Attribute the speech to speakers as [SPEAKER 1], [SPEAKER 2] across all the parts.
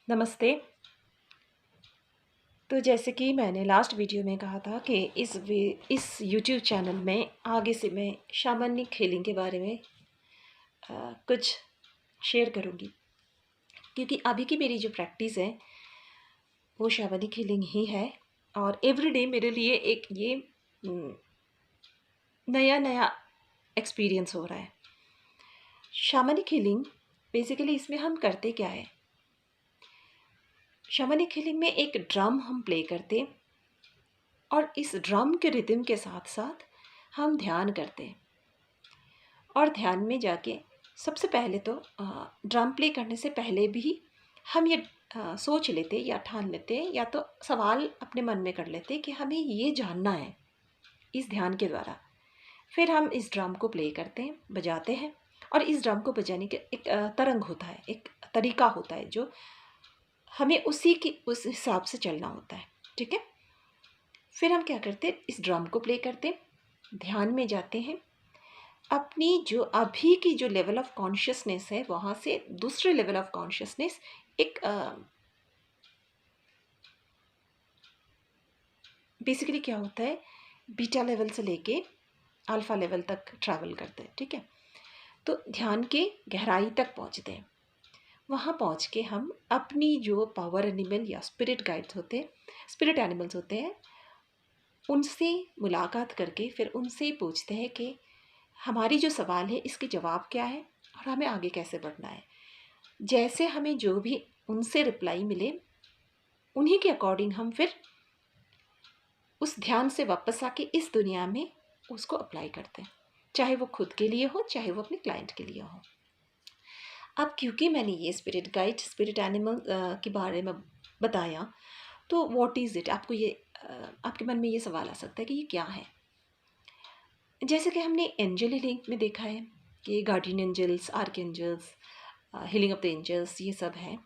[SPEAKER 1] नमस्ते। तो जैसे कि मैंने लास्ट वीडियो में कहा था कि इस यूट्यूब चैनल में आगे से मैं शामनिक हीलिंग के बारे में कुछ शेयर करूँगी, क्योंकि अभी की मेरी जो प्रैक्टिस है वो शामनिक हीलिंग ही है। और एवरीडे मेरे लिए एक ये नया नया एक्सपीरियंस हो रहा है। शामनिक हीलिंग बेसिकली इसमें हम करते क्या है, शामनिक हीलिंग में एक ड्रम हम प्ले करते और इस ड्रम के रिदम के साथ साथ हम ध्यान करते हैं। और ध्यान में जाके सबसे पहले तो ड्रम प्ले करने से पहले भी हम ये सोच लेते या ठान लेते या तो सवाल अपने मन में कर लेते कि हमें ये जानना है इस ध्यान के द्वारा। फिर हम इस ड्रम को प्ले करते हैं, बजाते हैं। और इस ड्रम को बजाने के एक तरंग होता है, एक तरीका होता है जो हमें उस हिसाब से चलना होता है। ठीक है। फिर हम क्या करते, इस ड्रम को प्ले करते, ध्यान में जाते हैं, अपनी जो अभी की जो लेवल ऑफ कॉन्शियसनेस है वहाँ से दूसरे लेवल ऑफ कॉन्शियसनेस एक बेसिकली क्या होता है, बीटा लेवल से लेके अल्फ़ा लेवल तक ट्रैवल करते हैं। ठीक है। तो ध्यान के गहराई तक पहुँचते हैं। वहाँ पहुँच के हम अपनी जो पावर एनिमल या स्पिरिट गाइड्स होते हैं, स्पिरिट एनिमल्स होते हैं, उनसे मुलाकात करके फिर उनसे पूछते हैं कि हमारी जो सवाल है इसके जवाब क्या है और हमें आगे कैसे बढ़ना है। जैसे हमें जो भी उनसे रिप्लाई मिले उन्हीं के अकॉर्डिंग हम फिर उस ध्यान से वापस आके इस दुनिया में उसको अप्लाई करते हैं, चाहे वो खुद के लिए हो चाहे वो अपने क्लाइंट के लिए हो। अब क्योंकि मैंने ये स्पिरिट गाइड, स्पिरिट एनिमल के बारे में बताया, तो व्हाट इज़ इट, आपको ये आपके मन में ये सवाल आ सकता है कि ये क्या है। जैसे कि हमने एंजल हीलिंग में देखा है कि guardian angels, arch angels, healing of the angels, ये सब है।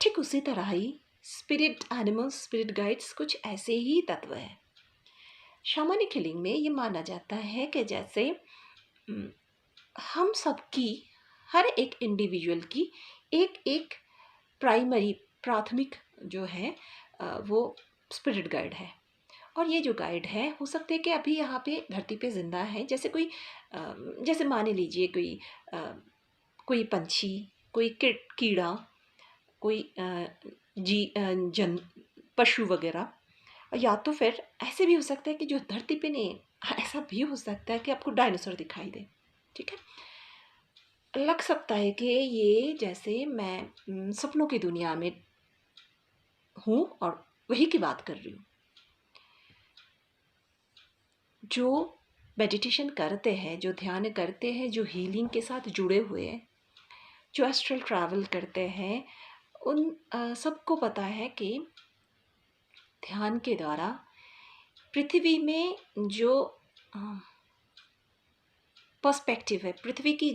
[SPEAKER 1] ठीक उसी तरह ही स्पिरिट एनिमल्स, स्पिरिट गाइड्स कुछ ऐसे ही तत्व हैं। शामनिक हीलिंग में ये माना जाता है कि जैसे हम सबकी, हर एक इंडिविजुअल की एक एक प्राइमरी, प्राथमिक जो है वो स्पिरिट गाइड है। और ये जो गाइड है, हो सकता है कि अभी यहाँ पे धरती पे ज़िंदा है। जैसे कोई जैसे मान लीजिए कोई पंछी, कोई कीड़ा, कोई जन पशु वगैरह, या तो फिर ऐसे भी हो सकता है कि जो धरती पे नहीं, ऐसा भी हो सकता है कि आपको डायनासोर दिखाई दे। ठीक है। लग सकता है कि ये जैसे मैं सपनों की दुनिया में हूँ और वही की बात कर रही हूँ। जो मेडिटेशन करते हैं, जो ध्यान करते हैं, जो हीलिंग के साथ जुड़े हुए हैं, जो एस्ट्रल ट्रैवल करते हैं, उन सबको पता है कि ध्यान के द्वारा पृथ्वी में जो पर्सपेक्टिव है, पृथ्वी की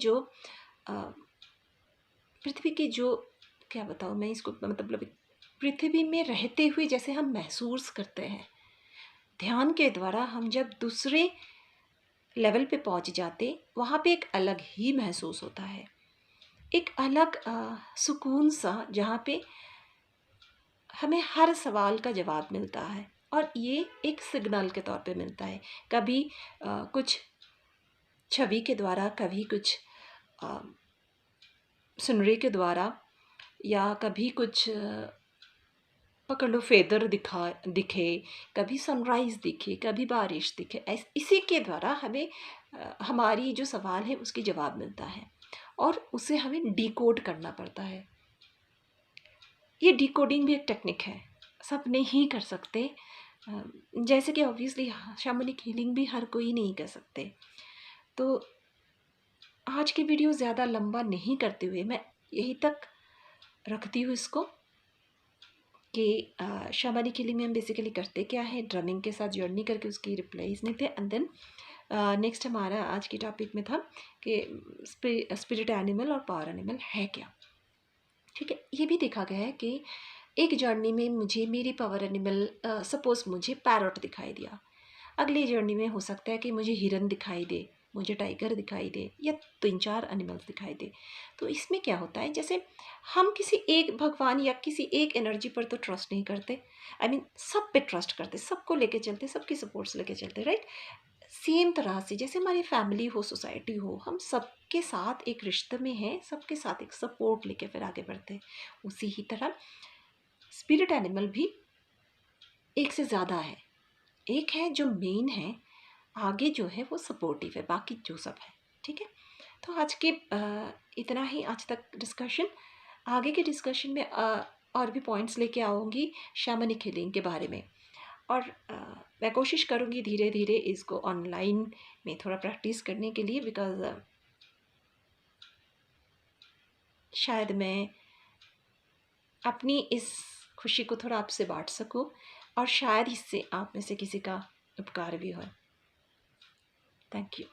[SPEAKER 1] जो क्या बताऊँ मैं इसको, मतलब पृथ्वी में रहते हुए जैसे हम महसूस करते हैं, ध्यान के द्वारा हम जब दूसरे लेवल पे पहुंच जाते, वहाँ पे एक अलग ही महसूस होता है, एक अलग सुकून सा, जहाँ पे हमें हर सवाल का जवाब मिलता है। और ये एक सिग्नल के तौर पे मिलता है, कभी कुछ छवि के द्वारा, कभी कुछ सुनने के द्वारा, या कभी कुछ पकड़ लो फेदर दिखे, कभी सनराइज़ दिखे, कभी बारिश दिखे। इसी के द्वारा हमें हमारी जो सवाल है उसकी जवाब मिलता है और उसे हमें डिकोड करना पड़ता है। ये डिकोडिंग भी एक टेक्निक है, सब नहीं कर सकते। जैसे कि ऑब्वियसली शामनिक हीलिंग भी हर कोई नहीं कर सकते। तो आज की वीडियो ज़्यादा लंबा नहीं करते हुए मैं यहीं तक रखती हूँ इसको, कि शामनिक हीलिंग में हम बेसिकली करते क्या है, ड्रमिंग के साथ जर्नी करके उसकी रिप्लाईज लेते हैं। एंड देन नेक्स्ट हमारा आज की टॉपिक में था कि स्पिरिट एनिमल और पावर एनिमल है क्या। ठीक है। ये भी देखा गया है कि एक जर्नी में मुझे मेरी पावर एनिमल, सपोज़ मुझे पैरट दिखाई दिया, अगली जर्नी में हो सकता है कि मुझे हिरन दिखाई दे, मुझे टाइगर दिखाई दे या 3-4 एनिमल्स दिखाई दे। तो इसमें क्या होता है, जैसे हम किसी एक भगवान या किसी एक एनर्जी पर तो ट्रस्ट नहीं करते, आई मीन सब पे ट्रस्ट करते, सबको लेके चलते, सबकी सपोर्ट से लेके चलते, राइट। सेम तरह से जैसे हमारी फैमिली हो, सोसाइटी हो, हम सबके साथ एक रिश्ते में हैं, सबके साथ एक सपोर्ट लेके फिर आगे बढ़ते हैं। उसी ही तरह स्पिरिट एनिमल भी एक से ज़्यादा है, एक है जो मेन है, आगे जो है वो सपोर्टिव है, बाकी जो सब है, ठीक है। तो आज के इतना ही आज तक डिस्कशन। आगे के डिस्कशन में और भी पॉइंट्स लेके आऊँगी शैमनिक हीलिंग के बारे में, और मैं कोशिश करूँगी धीरे धीरे इसको ऑनलाइन में थोड़ा प्रैक्टिस करने के लिए, बिकॉज़ शायद मैं अपनी इस खुशी को थोड़ा आपसे बांट सकूं, और शायद इससे आप में से किसी का उपकार भी हो। Thank you.